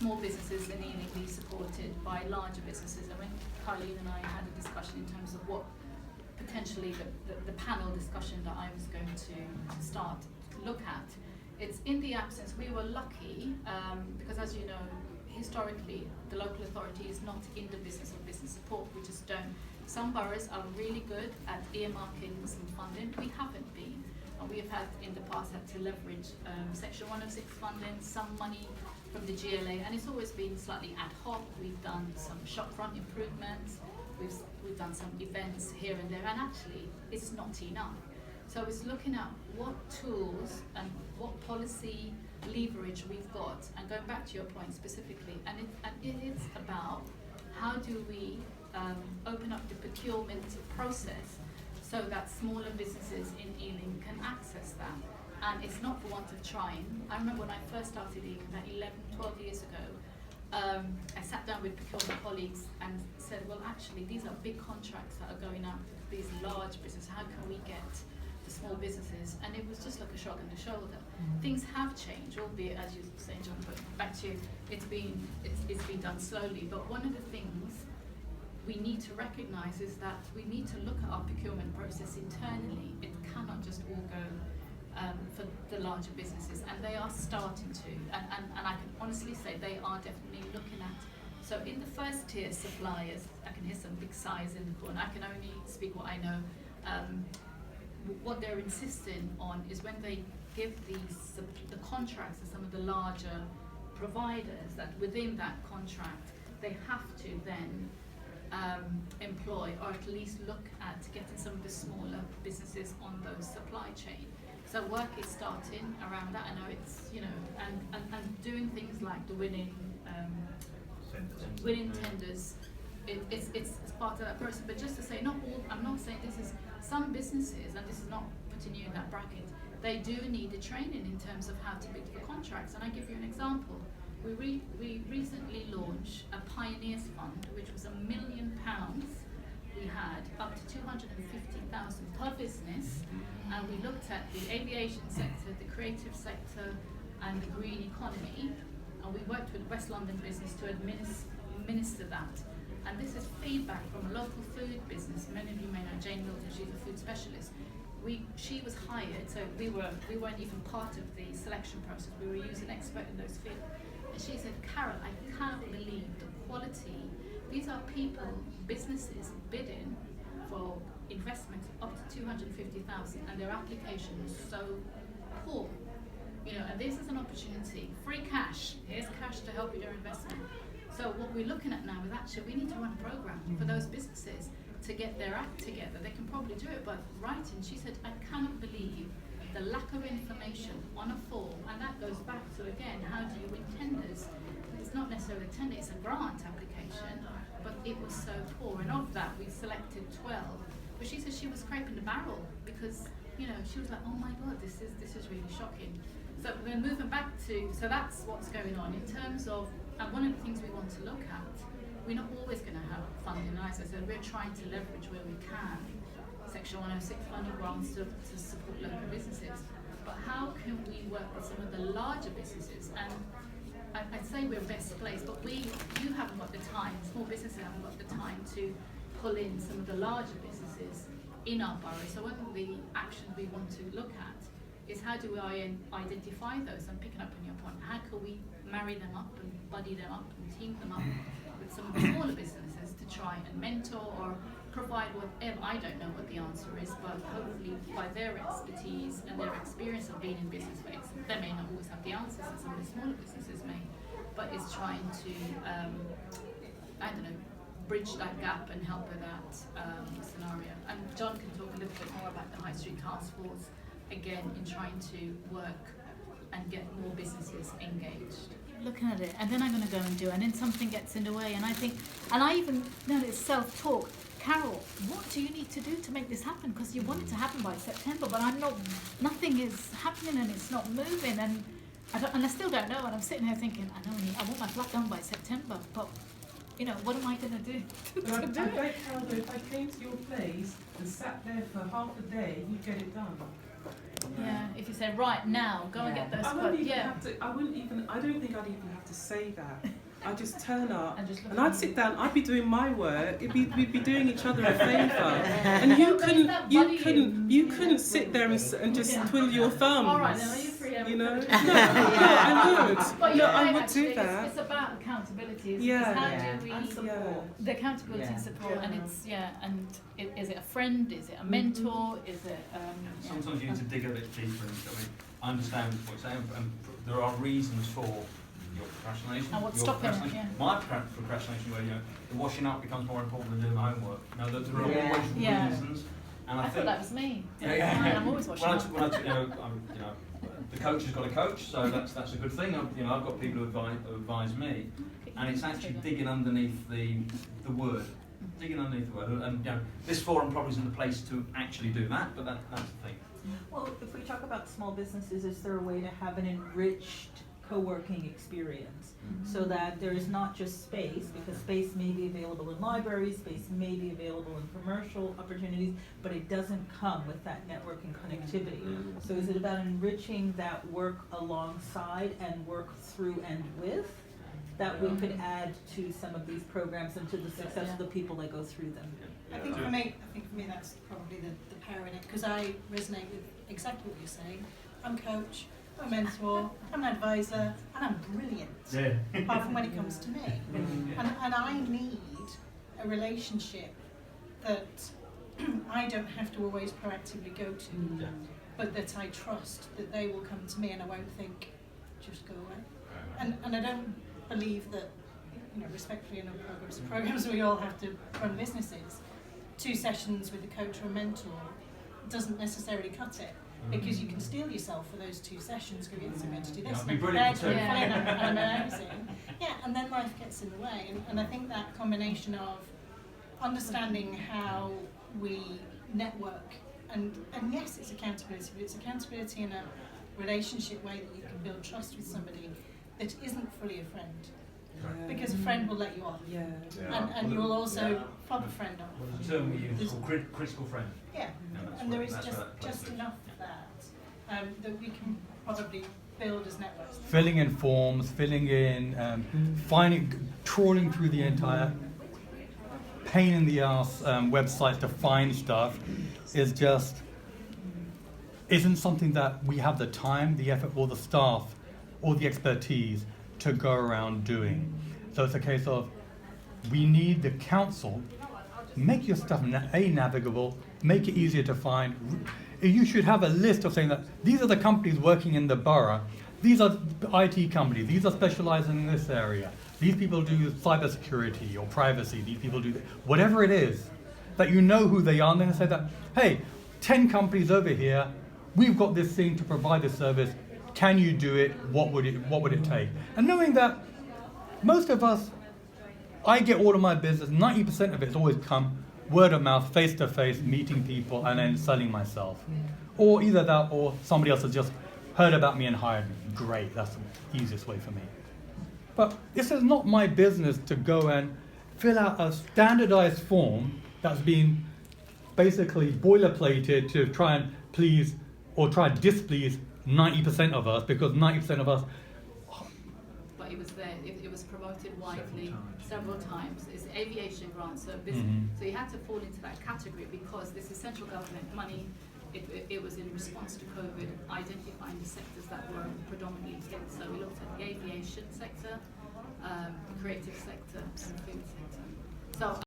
small businesses in Ealing be supported by larger businesses. I mean, Carleen and I had a discussion in terms of what potentially the panel discussion that I was going to start to look at. It's in the absence, we were lucky, because as you know, historically, the local authority is not in the business of business support. We just don't. Some boroughs are really good at earmarking some funding. We haven't been. And we have had, in the past, had to leverage Section 106 funding, some money from the GLA, and it's always been slightly ad hoc. We've done some shopfront improvements, we've done some events here and there, and actually, it's not enough. So it's looking at what tools and what policy leverage we've got, and going back to your point specifically, and it is about how do we open up the procurement process so that smaller businesses in Ealing can access that. And it's not for want of trying. I remember when I first started Ealing about 11, 12 years ago, I sat down with procurement colleagues and said, well, actually, these are big contracts that are going out to these large businesses. How can we get the small businesses? And it was just like a shrug on the shoulder. Things have changed, albeit, as you say, John, but back to you, it's been done slowly. But one of the things we need to recognise is that we need to look at our procurement process internally. It cannot just all go for the larger businesses, and they are starting to, and I can honestly say they are definitely looking at. So in the first tier suppliers, I can hear some big sighs in the corner. I can only speak what I know. What they're insisting on is when they give the contracts to some of the larger providers, that within that contract they have to then employ, or at least look at getting some of the smaller businesses on those supply chain. So work is starting around that. I know it's, you know, and doing things like the winning tenders. It's part of that process. But just to say, not all. I'm not saying this is some businesses, and this is not putting you in that bracket. They do need the training in terms of how to bid for contracts. And I give you an example. We recently launched a Pioneers Fund, which was £1 million. We had up to 250,000 per business, and we looked at the aviation sector, the creative sector, and the green economy, and we worked with West London Business to administer that. And this is feedback from a local food business. Many of you may know Jane Milton, she's a food specialist. She was hired, so we weren't even part of the selection process. We were using expert in those fields. And she said, Carol, I cannot believe the quality. These are people, businesses bidding for investments up to 250,000, and their application was so poor. You know, and this is an opportunity. Free cash. Here's cash to help with your investment. So what we're looking at now is actually we need to run a program for those businesses to get their act together. They can probably do it by writing. She said, I cannot believe the lack of information on a form, and that goes back to, again, how do you win tenders? It's not necessarily a tender, it's a grant application, but it was so poor, and of that we selected 12. But she said she was scraping the barrel because, you know, she was like, oh my God, this is really shocking. So we're moving back to, so that's what's going on in terms of, and one of the things we want to look at, we're not always going to have funding. As I said, we're trying to leverage where we can Section 106 funding grants to support local businesses. But how can we work with some of the larger businesses? And I'd say we're best placed, but you haven't got the time, small businesses haven't got the time to pull in some of the larger businesses in our borough. So one of the actions we want to look at is how do I identify those? I'm picking up on your point. How can we marry them up and buddy them up and team them up with some of the smaller businesses to try and mentor or provide whatever? I don't know what the answer is, but hopefully by their expertise and their experience of being in business, they may not always have the answers, and some of the smaller businesses may, but it's trying to, I don't know, bridge that gap and help with that scenario. And John can talk a little bit more about the High Street Task Force, again, in trying to work and get more businesses engaged. Looking at it, and then I'm going to go and do it, and then something gets in the way, and I think, and I even know it's self-talk. Carol, what do you need to do to make this happen? Because you want it to happen by September, but nothing is happening and it's not moving, and I still don't know. And I'm sitting here thinking, I want my flat done by September, but you know, what am I going to do? I bet, Carol, if I came to your place and sat there for half a day, you'd get it done. Yeah, if you say, right now, go and get those I wouldn't quotes. even Yeah. have to, I don't think I'd even have to say that. I'd just turn up And just look and at I'd you. sit down, I'd be doing my work, we'd be doing each other a favour. And No, but is that buddying? you couldn't sit there and just twiddle your thumbs. All right, then, are you free? You know? No, But I would. you're No, right, I would actually, do that. It's about accountability. Yeah. How do we And support. the accountability and support, and it's and is it a friend? Is it a mentor? Is it Sometimes you need to dig a bit deeper. I mean, I understand what you're saying, and there are reasons for your procrastination. And what's your stopping it, procrastination. yeah. My procrastination, where the washing up becomes more important than doing my homework. You know, there are Yeah. always Yeah. reasons, and I I think thought that was me. Yeah. Fine, I'm always watching. when I the coach has got a coach, so that's a good thing. I've got people who advise me, and it's actually digging underneath the word, digging underneath the word. And this forum probably isn't the place to actually do that, but that's the thing. Well, if we talk about small businesses, is there a way to have an enriched co-working experience so that there is not just space, because space may be available in libraries, space may be available in commercial opportunities, but it doesn't come with that networking connectivity. So is it about enriching that work alongside and work through and with that we could add to some of these programs and to the success of the people that go through them? I think for me that's probably the power in it, because I resonate with exactly what you're saying. I'm a coach, I'm a mentor, I'm an advisor, and I'm brilliant. Yeah. Apart from when it comes to me. And I need a relationship that I don't have to always proactively go to, Yeah. but that I trust that they will come to me and I won't think, just go away. And I don't believe that, respectfully in all programs we all have to run businesses. 2 sessions with a coach or a mentor doesn't necessarily cut it, because you can steel yourself for those 2 sessions, go, yes, I'm going to do this, That'd be and brilliant they're too. fine, and I'm amazing. Yeah, and then life gets in the way, and I think that combination of understanding how we network, and yes, it's accountability, but it's accountability in a relationship way that you can build trust with somebody that isn't fully a friend. Because a friend will let you off, Yeah. and you will also fob a friend off. The term we use is called critical friend. Yeah, that's and there where- is that's just where that plays through. enough of that we can probably build as networks. Filling in forms, filling in, trawling through the entire pain in the ass website to find stuff isn't something that we have the time, the effort, or the staff, or the expertise to go around doing. So it's a case of, we need the council, make your stuff navigable, make it easier to find. You should have a list of saying that these are the companies working in the borough, these are IT companies, these are specializing in this area, these people do cybersecurity or privacy, these people do whatever it is, that you know who they are, and then say that, hey, 10 companies over here, we've got this thing to provide this service, can you do it, what would it take? And knowing that most of us, I get all of my business, 90% of it's always come word of mouth, face to face, meeting people, and then selling myself. Or either that, or somebody else has just heard about me and hired me. Great, that's the easiest way for me. But this is not my business to go and fill out a standardized form that's been basically boilerplated to try and please or try and displease 90% of us, because 90% of us. But it was there, it was promoted widely several times. It's aviation grants, so so you had to fall into that category because this is central government money. It was in response to COVID, identifying the sectors that were predominantly hit. So we looked at the aviation sector, the creative sector, and the food sector. So